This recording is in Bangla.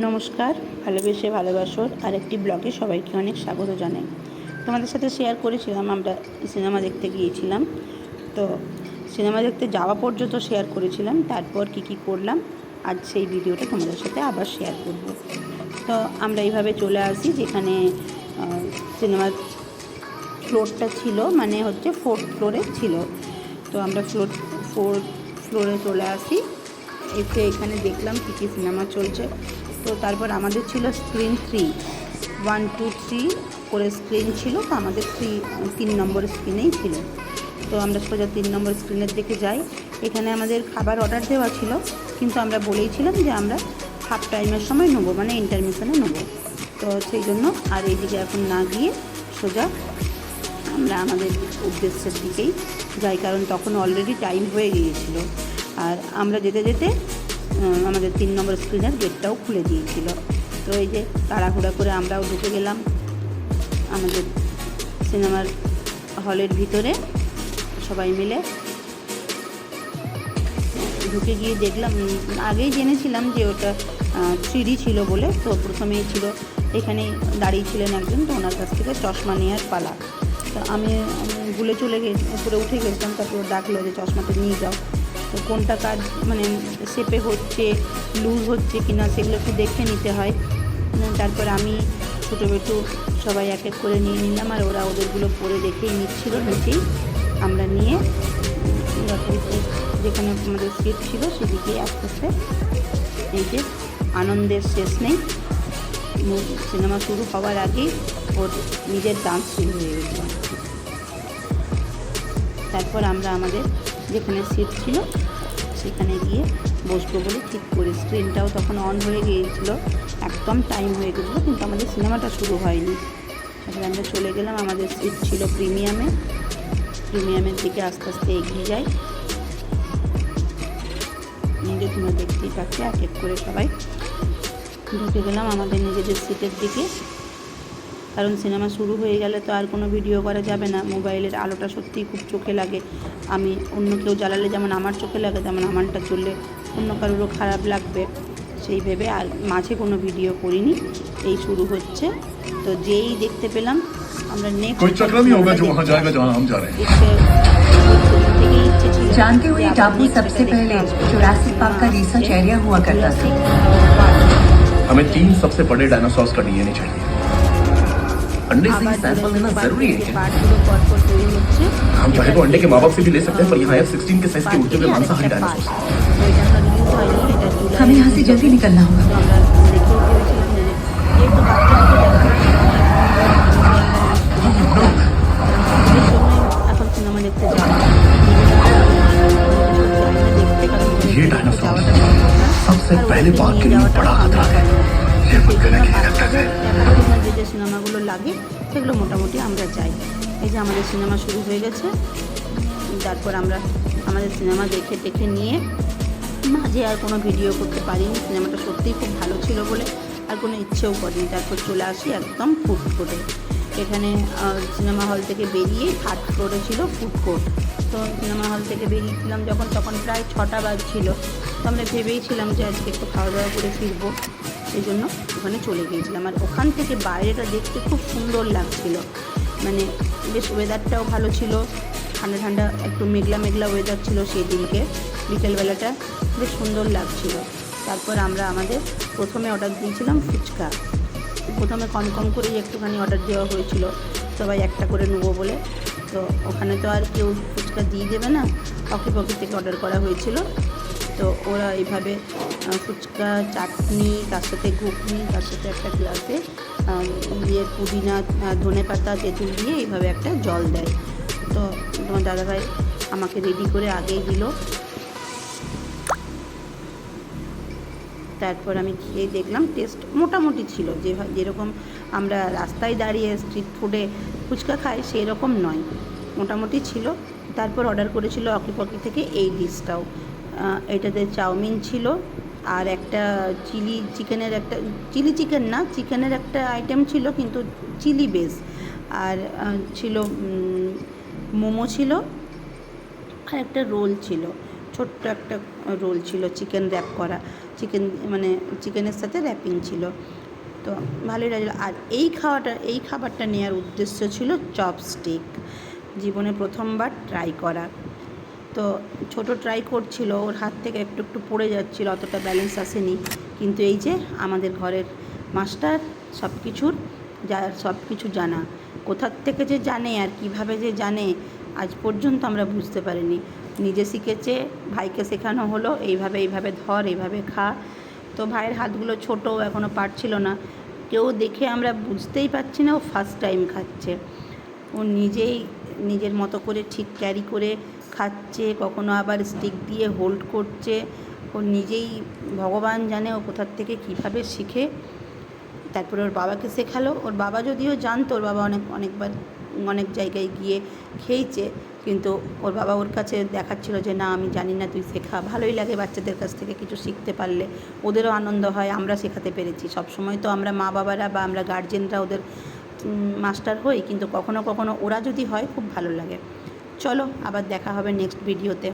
নমস্কার, ভালোবেসে ভালোবাসোর আরেকটি ব্লগে সবাইকে অনেক স্বাগত জানাই। তোমাদের সাথে শেয়ার করেছিলাম আমরা সিনেমা দেখতে গিয়েছিলাম। তো সিনেমা দেখতে যাওয়া পর্যন্ত শেয়ার করেছিলাম, তারপর কি করলাম আজ সেই ভিডিওটা তোমাদের সাথে আবার শেয়ার করব। তো আমরা এইভাবে চলে আসি যেখানে সিনেমার ফ্লোরটা ছিল, মানে হচ্ছে 4th ফ্লোরে ছিল। তো আমরা ফোর্থ ফ্লোরে চলে আসি, এসে এখানে দেখলাম কী সিনেমা চলছে। তো তারপর আমাদের ছিল স্ক্রিন 3, 1, 2, 3 করে স্ক্রিন ছিল। তো আমাদের 3 নম্বর স্ক্রিনেই ছিল। তো আমরা সোজা 3 নম্বর স্ক্রিনের দিকে যাই। এখানে আমাদের খাবার অর্ডার দেওয়া ছিল, কিন্তু আমরা বলেইছিলাম যে আমরা হাফ টাইমের সময় নেবো, মানে ইন্টারমিশনে নেবো। তো সেই জন্য আর এইদিকে এখন না গিয়ে সোজা আমরা আমাদের উদ্দেশ্যের দিকেই যাই, কারণ তখন অলরেডি টাইম হয়ে গিয়েছিল। আর আমরা যেতে যেতে আমাদের 3 নম্বর স্ক্রিনের গেটটাও খুলে দিয়েছিল। তো এই যে তাড়াহুড়া করে আমরাও ঢুকে গেলাম আমাদের সিনেমার হলের ভিতরে। সবাই মিলে ঢুকে গিয়ে দেখলাম, আগেই জেনেছিলাম যে ওটা 3D ছিল বলে। তো প্রথমেই ছিল এখানে দাঁড়িয়েছিলেন একজন, তো ওনার কাছ থেকে চশমা নেওয়ার পালা। তো আমি ভুলে চলে উপরে উঠে গেছিলাম। তারপর ডাকলো যে চশমাটা নিয়ে যাও। তো কোনটা কাজ মানে শেপে হচ্ছে, লুজ হচ্ছে কিনা সেগুলো একটু দেখে নিতে হয়। তারপর আমি ছোটো বেটু সবাই এক এক করে নিয়ে নিলাম, আর ওরা ওদেরগুলো পরে দেখেই নিচ্ছিল। নিচেই আমরা নিয়ে যেখানে আমাদের সিট ছিল সেদিকে আস্তে আস্তে, এই যে আনন্দের শেষ নেই। সিনেমা শুরু হওয়ার আগেই ওর নিজের ডান্স শুরু হয়ে গেছিল। তারপর আমরা আমাদের যেখানে সিট ছিল সেখানে গিয়ে বসবো বলে ঠিক করি। স্ক্রিনটাও তখন অন হয়ে গিয়েছিলো, একদম টাইম হয়ে গেছিলো, কিন্তু আমাদের সিনেমাটা শুরু হয়নি। তারপরে আমরা চলে গেলাম, আমাদের সিট ছিল প্রিমিয়ামের দিকে আস্তে আস্তে এগিয়ে যাই। নিজে তোমরা দেখতেই পাচ্ছি এক এক করে সবাই ঢুকে গেলাম আমাদের নিজেদের সিটের দিকে। কারণ সিনেমা শুরু হয়ে গেলে তো আর কোনো ভিডিও করা যাবে না। মোবাইলের আলোটা সত্যিই খুব চোখে লাগে। আমি অন্য কেউ জ্বালালে যেমন আমার চোখে লাগে, তেমন আমারটা চললে অন্য কারোরও খারাপ লাগবে, সেই ভেবে আর মাঝে কোনো ভিডিও করিনি। এই শুরু হচ্ছে। তো যেই দেখতে পেলাম আমরা নেক্সট जानते हुए टापू सबसे पहले 84 पाक का रिसर्च एरिया हुआ करता था। हमें 3 सबसे बड़े डायनासोर्स का डीएनए चाहिए। अंडे से सैंपल लेना जरूरी है क्या? हम चाहे तो अंडे के माँ बाप से भी ले सकते हैं, पर यहाँ F-16 के साइज के उड़ते हुए मांसाहारी डायनासोर्स। हमें यहाँ से जल्दी निकलना होगा। ये डायनासोर सबसे पहले बाघ के लिए बड़ा खतरा है। ये मत कहना कि खतरा है। যে সিনেমাগুলো লাগে সেগুলো মোটামুটি আমরা যাই। এই যে আমাদের সিনেমা শুরু হয়ে গেছে। তারপর আমরা আমাদের সিনেমা দেখে নিয়ে মাঝে আর কোনো ভিডিও করতে পারিনি। সিনেমাটা সত্যিই খুব ভালো ছিল বলে আর কোনো ইচ্ছেও করিনি। তারপর চলে আসি একদম ফুড কোর্টে। এখানে সিনেমা হল থেকে বেরিয়ে 3rd ফ্লোরে ছিল ফুড কোর্ট। তো সিনেমা হল থেকে বেরিয়েছিলাম তখন প্রায় 6টা বাজছিল। তো আমরা ভেবেইছিলাম যে আজকে একটু খাওয়া দাওয়া করে ফিরবো, সেই জন্য ওখানে চলে গিয়েছিলাম। আর ওখান থেকে বাইরেটা দেখতে খুব সুন্দর লাগছিল, মানে বেশ ওয়েদারটাও ভালো ছিল, ঠান্ডা ঠান্ডা একটু মেঘলা ওয়েদার ছিল সেই দিনকে। বিকেলবেলাটা বেশ সুন্দর লাগছিল। তারপর আমরা আমাদের প্রথমে অর্ডার দিয়েছিলাম ফুচকা। প্রথমে কম করেই একটুখানি অর্ডার দেওয়া হয়েছিল, সবাই একটা করে নেবো বলে। তো ওখানে তো আর কেউ ফুচকা দিয়ে দেবে না, পকি থেকে অর্ডার করা হয়েছিল। তো ওরা এইভাবে ফুচকা, চাটনি, তার সাথে ঘুগনি, তার সাথে একটা গ্লাসে দিয়ে পুদিনা, ধনেপাতা, তেঁতুল দিয়ে এইভাবে একটা জল দেয়। তো তোমার দাদাভাই আমাকে রেডি করে আগেই দিল। তারপর আমি খেয়ে দেখলাম টেস্ট মোটামুটি ছিল, যেরকম আমরা রাস্তায় দাঁড়িয়ে স্ট্রিট ফুডে ফুচকা খাই সেই রকম নয়, মোটামুটি ছিল। তারপর অর্ডার করেছিল অকিপকি থেকে এই ডিশটাও। এটাতে চাউমিন ছিল, আর একটা চিকেনের একটা আইটেম ছিল, কিন্তু চিলি বেস। আর ছিল মোমো ছিল, আর একটা রোল ছিল, ছোট্ট একটা রোল ছিল চিকেন র্যাপ করা। চিকেন মানে চিকেনের সাথে র্যাপিং ছিল। তো ভালোই লাগলো। আর এই খাবারটা নেওয়ার উদ্দেশ্য ছিল চপস্টিক, জীবনে প্রথমবার ট্রাই করা। তো ছোট ট্রাই করছিল, ওর হাত থেকে একটু একটু পড়ে যাচ্ছিল, অতটা ব্যালেন্স আসেনি। কিন্তু এই যে আমাদের ঘরের মাস্টার সব কিছু জানা, কোথার থেকে যে জানে আর কিভাবে যে জানে আজ পর্যন্ত আমরা বুঝতে পারিনি। নিজে শিখেছে, ভাইকে শেখানো হলো এইভাবে ধর, এইভাবে খা। তো ভাইয়ের হাতগুলো ছোটো, এখনও পারছিল না, কেউ দেখে আমরা বুঝতেই পারছি না ও ফার্স্ট টাইম খাচ্ছে। ও নিজেই নিজের মতো করে ঠিক ক্যারি করে খাচ্ছে, কখনো আবার স্টিক দিয়ে হোল্ড করছে। ও নিজেই ভগবান জানে ও কোথার থেকে কীভাবে শিখে। তারপরে ওর বাবাকে শেখালো। ওর বাবা যদিও জানতো, ওর বাবা অনেকবার অনেক জায়গায় গিয়ে খেয়েছে, কিন্তু ওর বাবা ওর কাছে দেখাচ্ছিল যে না আমি জানি না, তুই শেখা। ভালোই লাগে বাচ্চাদের কাছ থেকে কিছু শিখতে পারলে, ওদেরও আনন্দ হয় আমরা শেখাতে পেরেছি। সবসময় তো আমরা মা বাবারা বা আমরা গার্জেনরা ওদের মাস্টার হই, কিন্তু কখনো কখনো ওরা যদি হয় খুব ভালো লাগে। চলো আবার দেখা হবে নেক্সট ভিডিওতে।